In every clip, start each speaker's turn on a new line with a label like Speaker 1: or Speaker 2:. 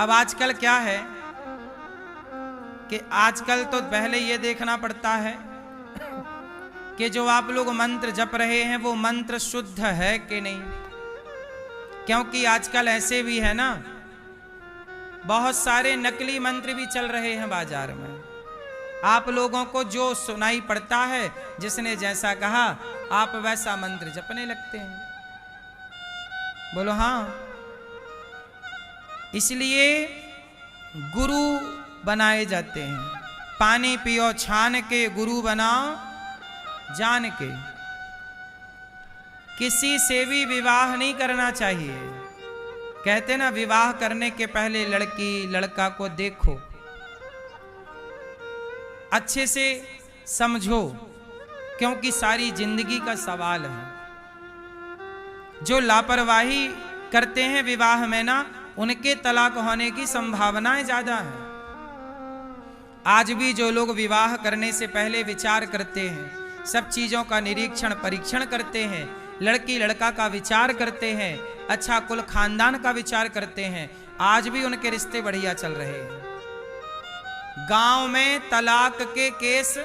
Speaker 1: अब आजकल क्या है कि आजकल तो पहले ये देखना पड़ता है कि जो आप लोग मंत्र जप रहे हैं वो मंत्र शुद्ध है कि नहीं, क्योंकि आजकल ऐसे भी है ना, बहुत सारे नकली मंत्र भी चल रहे हैं बाजार में। आप लोगों को जो सुनाई पड़ता है, जिसने जैसा कहा आप वैसा मंत्र जपने लगते हैं। बोलो हाँ। इसलिए गुरु बनाए जाते हैं। पानी पियो छान के, गुरु बनाओ जान के। किसी से भी विवाह नहीं करना चाहिए। कहते ना, विवाह करने के पहले लड़की लड़का को देखो, अच्छे से समझो, क्योंकि सारी जिंदगी का सवाल है। जो लापरवाही करते हैं विवाह में ना, उनके तलाक होने की संभावनाएं ज्यादा है। आज भी जो लोग विवाह करने से पहले विचार करते हैं, सब चीजों का निरीक्षण परीक्षण करते हैं, लड़की लड़का का विचार करते हैं, अच्छा कुल खानदान का विचार करते हैं, आज भी उनके रिश्ते बढ़िया चल रहे हैं। गांव में तलाक के केस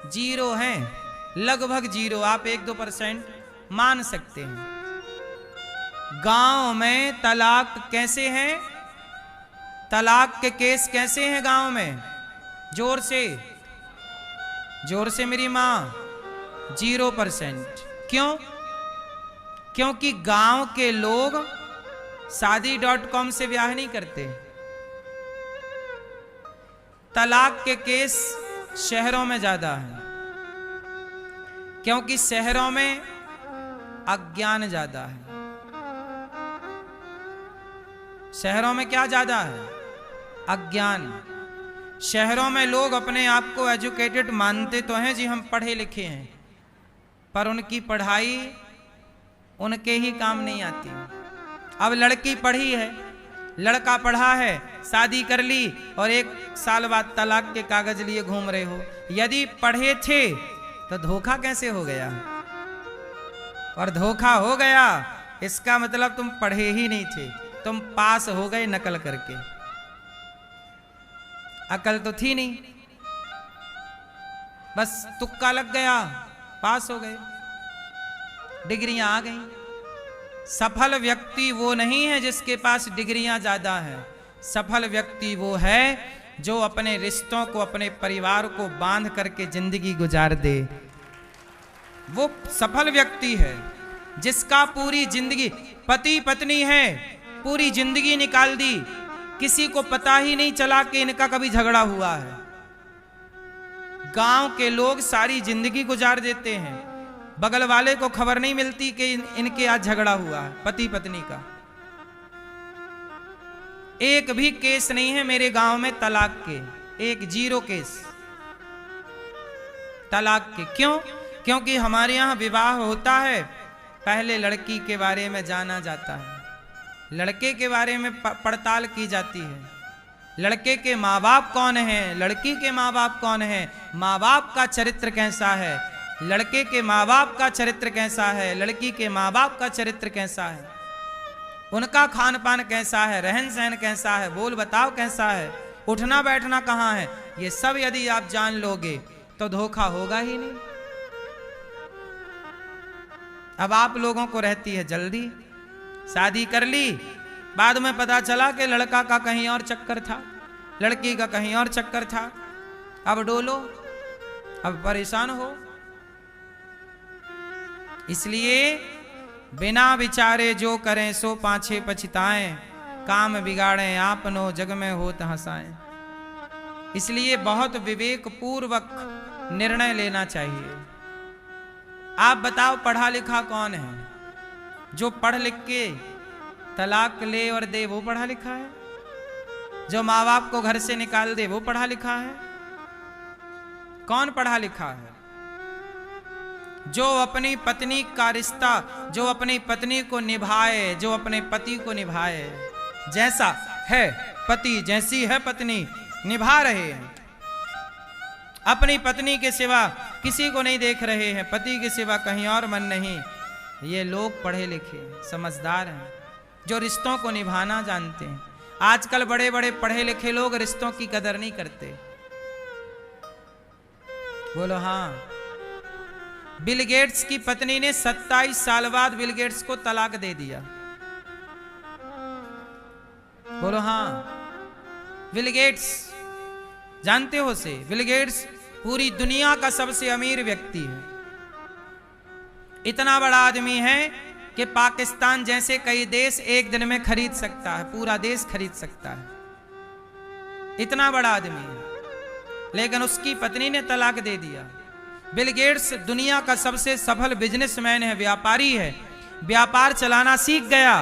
Speaker 1: 0 हैं, लगभग 0। आप 1-2% मान सकते हैं। गांव में तलाक कैसे हैं? तलाक के केस कैसे हैं गांव में? जोर से मेरी मां, 0%। क्यों? क्योंकि गांव के लोग शादी.com से ब्याह नहीं करते। तलाक के केस शहरों में ज्यादा है, क्योंकि शहरों में अज्ञान ज्यादा है। शहरों में क्या ज्यादा है? अज्ञान। शहरों में लोग अपने आप को एजुकेटेड मानते तो हैं जी, हम पढ़े लिखे हैं, पर उनकी पढ़ाई उनके ही काम नहीं आती। अब लड़की पढ़ी है, लड़का पढ़ा है, शादी कर ली और 1 साल बाद तलाक के कागज लिए घूम रहे हो। यदि पढ़े थे तो धोखा कैसे हो गया? और धोखा हो गया इसका मतलब तुम पढ़े ही नहीं थे, तुम पास हो गए नकल करके। अकल तो थी नहीं, बस तुक्का लग गया, पास हो गए, डिग्रियां आ गई। सफल व्यक्ति वो नहीं है जिसके पास डिग्रियां ज्यादा है। सफल व्यक्ति वो है जो अपने रिश्तों को, अपने परिवार को बांध करके जिंदगी गुजार दे। वो सफल व्यक्ति है जिसका पूरी जिंदगी, पति पत्नी है, पूरी जिंदगी निकाल दी, किसी को पता ही नहीं चला कि इनका कभी झगड़ा हुआ है। गांव के लोग सारी जिंदगी गुजार देते हैं, बगल वाले को खबर नहीं मिलती कि इनके आज झगड़ा हुआ है, पति पत्नी का। एक भी केस नहीं है मेरे गांव में तलाक के, 0 केस तलाक के। क्यों? क्योंकि हमारे यहां विवाह होता है, पहले लड़की के बारे में जाना जाता है, लड़के के बारे में पड़ताल की जाती है। लड़के के माँ बाप कौन हैं, लड़की के माँ बाप कौन हैं, माँ बाप का चरित्र कैसा है, लड़के के माँ बाप का चरित्र कैसा है, लड़की के माँ बाप का चरित्र कैसा है, उनका खान पान कैसा है, रहन सहन कैसा है, बोल बताओ कैसा है, उठना बैठना कहाँ है। ये सब यदि आप जान लोगे तो धोखा होगा ही नहीं। अब आप लोगों को रहती है जल्दी, शादी कर ली, बाद में पता चला कि लड़का का कहीं और चक्कर था, लड़की का कहीं और चक्कर था। अब डोलो, अब परेशान हो। इसलिए बिना विचारे जो करें सो पाछे पछताएं, काम बिगाड़ें आपनो जग में होत हंसाएं। इसलिए बहुत विवेक पूर्वक निर्णय लेना चाहिए। आप बताओ, पढ़ा लिखा कौन है? जो पढ़ लिख के तलाक ले और दे वो पढ़ा लिखा है? जो माँ बाप को घर से निकाल दे वो पढ़ा लिखा है? कौन पढ़ा लिखा है? जो अपनी पत्नी का रिश्ता, जो अपनी पत्नी को निभाए, जो अपने पति को निभाए, जैसा है पति जैसी है पत्नी, निभा रहे हैं। अपनी पत्नी के सिवा किसी को नहीं देख रहे हैं, पति के सिवा कहीं और मन नहीं। ये लोग पढ़े लिखे समझदार हैं, जो रिश्तों को निभाना जानते हैं। आजकल बड़े बड़े पढ़े लिखे लोग रिश्तों की कदर नहीं करते। बोलो हाँ। बिल गेट्स की पत्नी ने 27 साल बाद बिल गेट्स को तलाक दे दिया। बोलो हाँ। बिल गेट्स जानते हो से, बिल गेट्स पूरी दुनिया का सबसे अमीर व्यक्ति है। इतना बड़ा आदमी है कि पाकिस्तान जैसे कई देश एक दिन में खरीद सकता है, पूरा देश खरीद सकता है। इतना बड़ा आदमी है, लेकिन उसकी पत्नी ने तलाक दे दिया। बिल गेट्स दुनिया का सबसे सफल बिजनेसमैन है, व्यापारी है। व्यापार चलाना सीख गया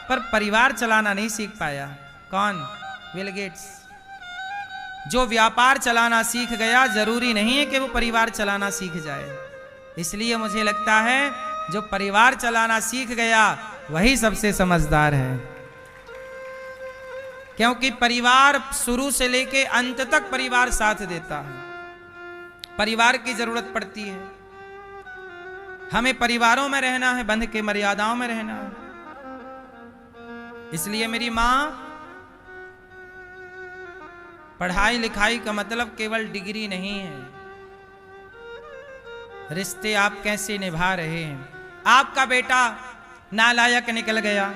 Speaker 1: पर परिवार चलाना नहीं सीख पाया। कौन? Bill Gates. जो व्यापार चलाना सीख गया जरूरी नहीं है कि वो परिवार चलाना सीख जाए। इसलिए मुझे लगता है जो परिवार चलाना सीख गया वही सबसे समझदार है, क्योंकि परिवार शुरू से लेके अंत तक परिवार साथ देता है। परिवार की जरूरत पड़ती है। हमें परिवारों में रहना है, बंध के मर्यादाओं में रहना है। इसलिए मेरी मां, पढ़ाई लिखाई का मतलब केवल डिग्री नहीं है, रिश्ते आप कैसे निभा रहे हैं। आपका बेटा नालायक निकल गया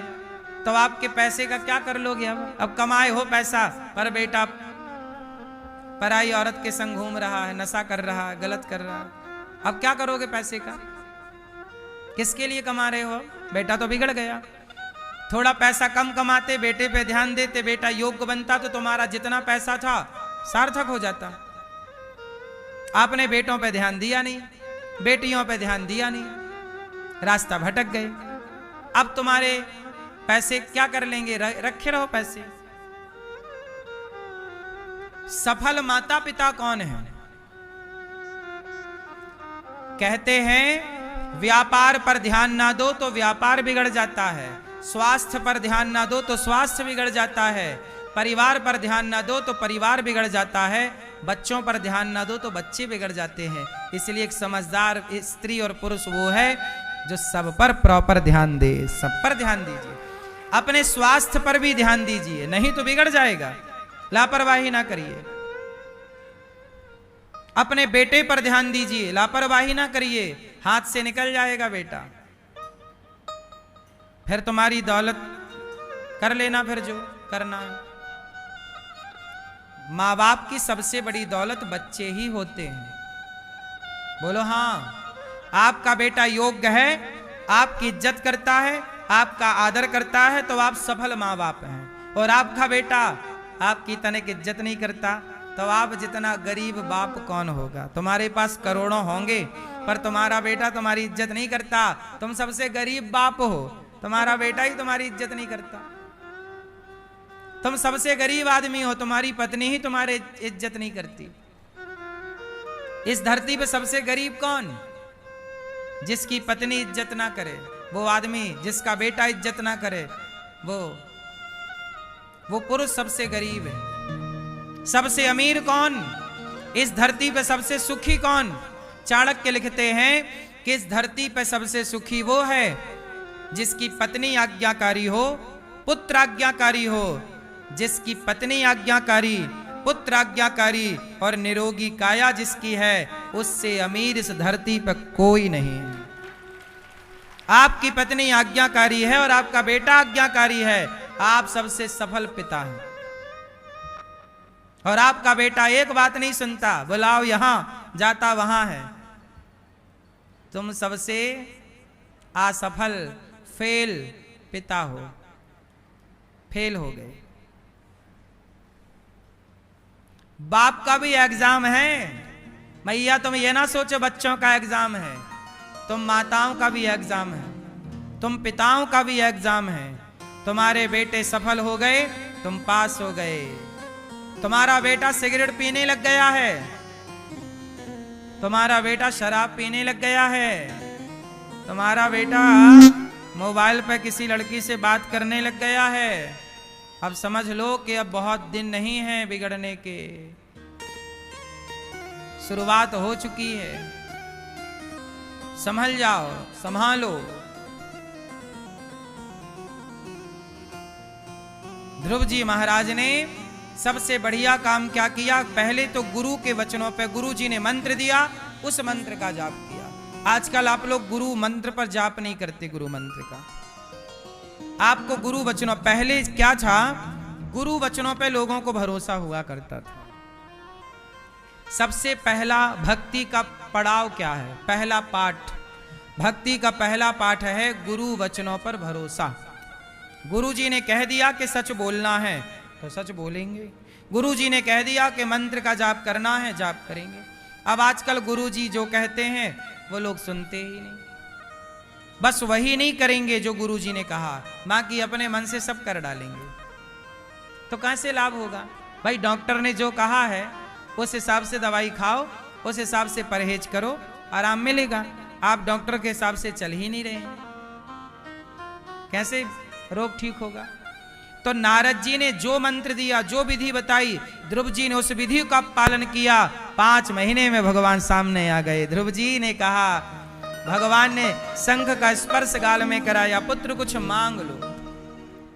Speaker 1: तो आपके पैसे का क्या कर लोगे? अब कमाए हो पैसा, पर बेटा पराई औरत के संग घूम रहा है, नशा कर रहा है, गलत कर रहा है, अब क्या करोगे पैसे का? किसके लिए कमा रहे हो? बेटा तो बिगड़ गया। थोड़ा पैसा कम कमाते, बेटे पे ध्यान देते, बेटा योग्य बनता तो तुम्हारा जितना पैसा था सार्थक हो जाता। आपने बेटों पे ध्यान दिया नहीं, बेटियों पे ध्यान दिया नहीं, रास्ता भटक गए। अब तुम्हारे पैसे क्या कर लेंगे? रखे रहो पैसे। सफल माता पिता कौन है? कहते हैं व्यापार पर ध्यान ना दो तो व्यापार बिगड़ जाता है, स्वास्थ्य पर ध्यान ना दो तो स्वास्थ्य बिगड़ जाता है, परिवार पर ध्यान ना दो तो परिवार बिगड़ जाता है, बच्चों पर ध्यान ना दो तो बच्चे बिगड़ जाते हैं। इसलिए एक समझदार स्त्री और पुरुष वो है जो सब पर प्रॉपर ध्यान दे। सब पर ध्यान दीजिए, अपने स्वास्थ्य पर भी ध्यान दीजिए, नहीं तो बिगड़ जाएगा। लापरवाही ना करिए। अपने बेटे पर ध्यान दीजिए, लापरवाही ना करिए, हाथ से निकल जाएगा बेटा। फिर तुम्हारी दौलत कर लेना, फिर जो करना है। माँ बाप की सबसे बड़ी दौलत बच्चे ही होते हैं। बोलो हाँ। आपका बेटा योग्य है, आपकी इज्जत करता है, आपका आदर करता है तो आप सफल माँ बाप हैं। और आपका बेटा आपकी तनिक इज्जत नहीं करता तो आप जितना गरीब बाप कौन होगा? तुम्हारे पास करोड़ों होंगे पर तुम्हारा बेटा तुम्हारी इज्जत नहीं करता, तुम सबसे गरीब बाप हो, तुम्हारा बेटा ही तुम्हारी इज्जत नहीं करता। तुम सबसे गरीब आदमी हो, तुम्हारी पत्नी ही तुम्हारी इज्जत नहीं करती। इस धरती पे सबसे गरीब कौन? जिसकी पत्नी इज्जत ना करे वो आदमी, जिसका बेटा इज्जत ना करे वो पुरुष सबसे गरीब है। सबसे अमीर कौन? इस धरती पे सबसे सुखी कौन? चाणक्य लिखते हैं कि इस धरती पे सबसे सुखी वो है जिसकी पत्नी आज्ञाकारी हो, पुत्र आज्ञाकारी हो। जिसकी पत्नी आज्ञाकारी, पुत्र आज्ञाकारी और निरोगी काया जिसकी है, उससे अमीर इस धरती पर कोई नहीं है। आपकी पत्नी आज्ञाकारी है और आपका बेटा आज्ञाकारी है, आप सबसे सफल पिता हैं। और आपका बेटा एक बात नहीं सुनता, बुलाओ यहां, जाता वहां है। तुम सबसे असफल, फेल पिता हो, फेल हो गए। बाप का भी एग्जाम है भैया, तुम ये ना सोचो बच्चों का एग्जाम है, तुम माताओं का भी एग्जाम है, तुम पिताओं का भी एग्जाम है। तुम्हारे बेटे सफल हो गए, तुम पास हो गए। तुम्हारा बेटा सिगरेट पीने लग गया है, तुम्हारा बेटा शराब पीने लग गया है, तुम्हारा बेटा मोबाइल पर किसी लड़की से बात करने लग गया है, अब समझ लो कि अब बहुत दिन नहीं है बिगड़ने के, शुरुआत हो चुकी है। संभल जाओ, संभालो। ध्रुव जी महाराज ने सबसे बढ़िया काम क्या किया, पहले तो गुरु के वचनों पे गुरु जी ने मंत्र दिया, उस मंत्र का जाप किया। आजकल आप लोग गुरु मंत्र पर जाप नहीं करते, गुरु मंत्र का। आपको गुरु वचनों, पहले क्या था, गुरु वचनों पे लोगों को भरोसा हुआ करता था। सबसे पहला भक्ति का पड़ाव क्या है, पहला पाठ, भक्ति का पहला पाठ है गुरु वचनों पर भरोसा। गुरु जी ने कह दिया कि सच बोलना है तो सच बोलेंगे, गुरु जी ने कह दिया कि मंत्र का जाप करना है, जाप करेंगे। अब आजकल गुरु जी जो कहते हैं वो लोग सुनते ही नहीं, बस वही नहीं करेंगे जो गुरु जी ने कहा, बाकी अपने मन से सब कर डालेंगे। तो कैसे लाभ होगा भाई? डॉक्टर ने जो कहा है उस हिसाब से दवाई खाओ, उस हिसाब से परहेज करो, आराम मिलेगा। आप डॉक्टर के हिसाब से चल ही नहीं रहे हैं, कैसे रोग ठीक होगा? तो नारद जी ने जो मंत्र दिया, जो विधि बताई, ध्रुव जी ने उस विधि का पालन किया। 5 महीने में भगवान सामने आ गए। ध्रुव जी ने कहा, भगवान ने शंख का स्पर्श गाल में कराया, पुत्र कुछ मांग लो।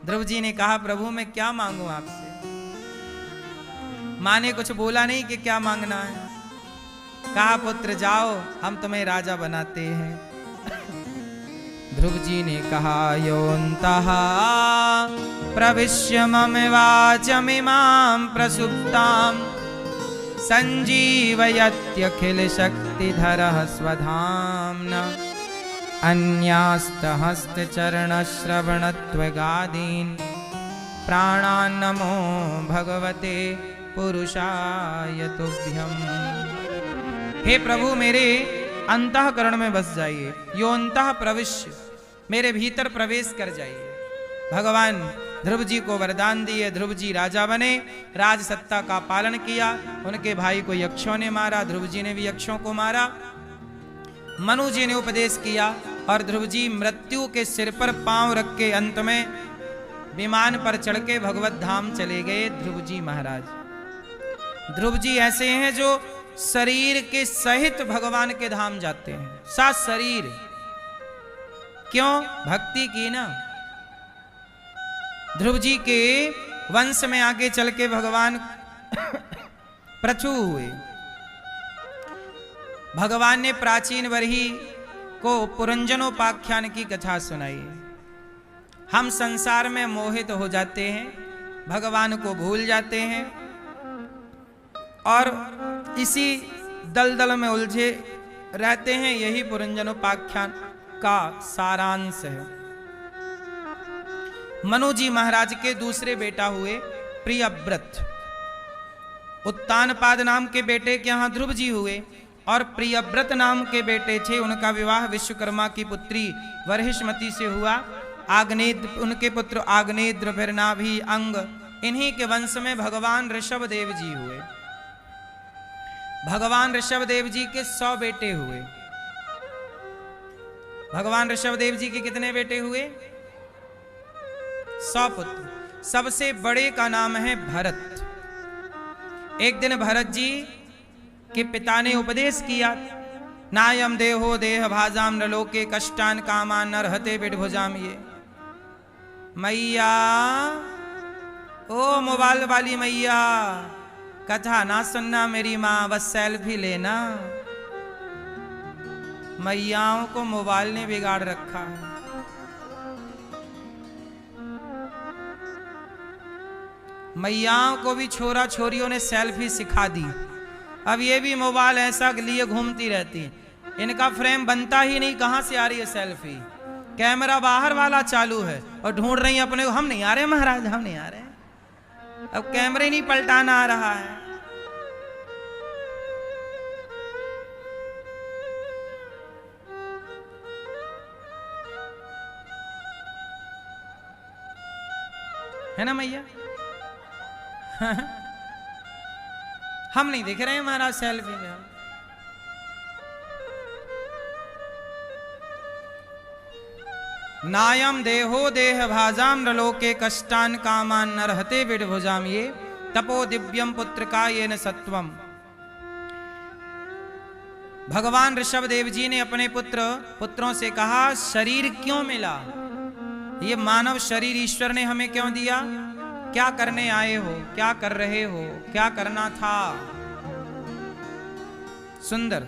Speaker 1: ध्रुव जी ने कहा, प्रभु मैं क्या मांगू आपसे? माँ ने कुछ बोला नहीं कि क्या मांगना है। कहा, पुत्र जाओ, हम तुम्हें राजा बनाते हैं। ध्रुव जी ने कहा, योऽन्तः प्रविश्य मम वाचमिमां प्रसुप्तां संजीवयत्यखिल शक्तिधरः स्वधाम्ना अन्यास्तहस्तचरणश्रवणत्वगादीन् प्राणान् नमो भगवते पुरुषाय तुभ्यम्। हे प्रभु मेरे अंतःकरण में बस जाइए, योऽन्तः प्रविश्य, मेरे भीतर प्रवेश कर जाइए। भगवान ध्रुव जी को वरदान दिए, ध्रुव जी राजा बने, राज सत्ता का पालन किया। उनके भाई को यक्षों ने मारा, ध्रुव जी ने भी यक्षों को मारा। मनु जी ने उपदेश किया और ध्रुव जी मृत्यु के सिर पर पांव रख के अंत में विमान पर चढ़ के भगवत धाम चले गए ध्रुव जी महाराज। ध्रुव जी ऐसे हैं जो शरीर के सहित भगवान के धाम जाते हैं, साथ शरीर। क्यों? भक्ति की ना। ध्रुव जी के वंश में आगे चल के भगवान पृथु हुए। भगवान ने प्राचीन वरही को पुरंजनोपाख्यान की कथा सुनाई। हम संसार में मोहित हो जाते हैं, भगवान को भूल जाते हैं और इसी दलदल में उलझे रहते हैं। यही पुरंजनोपाख्यान का सारांश है। मनु जी महाराज के दूसरे बेटा हुए प्रियव्रत। उत्तानपाद नाम के बेटे के यहाँ ध्रुव जी हुए और प्रियव्रत नाम के बेटे थे, उनका विवाह विश्वकर्मा की पुत्री वर्हिष्मति से हुआ। आग्नेद्र उनके पुत्र आग्नेद्र, फिर नाभि, अंग, इन्हीं के वंश में भगवान ऋषभ देव जी हुए। भगवान ऋषभ देव जी के 100 बेटे हुए। भगवान ऋषभ देव जी के कितने बेटे हुए? 100 पुत्र। सबसे बड़े का नाम है भरत। एक दिन भरत जी के पिता ने उपदेश किया, नायम देहो देह भाजाम नलोके कष्टान कामान नरहते बिडभुजाम। ये मैया, ओ मोबाइल वाली मैया, कथा ना सुनना मेरी माँ, बस सेल्फी लेना। मैयाओं को मोबाइल ने बिगाड़ रखा है। मैयाओं को भी छोरा छोरियों ने सेल्फी सिखा दी। अब ये भी मोबाइल ऐसा लिए घूमती रहती। इनका फ्रेम बनता ही नहीं, कहां से आ रही है सेल्फी? कैमरा बाहर वाला चालू है और ढूंढ रही है अपने को, हम नहीं आ रहे महाराज, हम नहीं आ रहे। अब कैमरे नहीं पलटाना आ रहा है ना मैया? हम नहीं दिख रहे हैं महाराज सेल्फी में। हम नायम देहो देह भाजाम नलोके कष्टान कामान नरहते बिडभुजाम। ये तपो दिव्यम पुत्र का ये न सत्वम। भगवान ऋषभ देव जी ने अपने पुत्रों से कहा, शरीर क्यों मिला? ये मानव शरीर ईश्वर ने हमें क्यों दिया? क्या करने आए हो, क्या कर रहे हो, क्या करना था। सुंदर।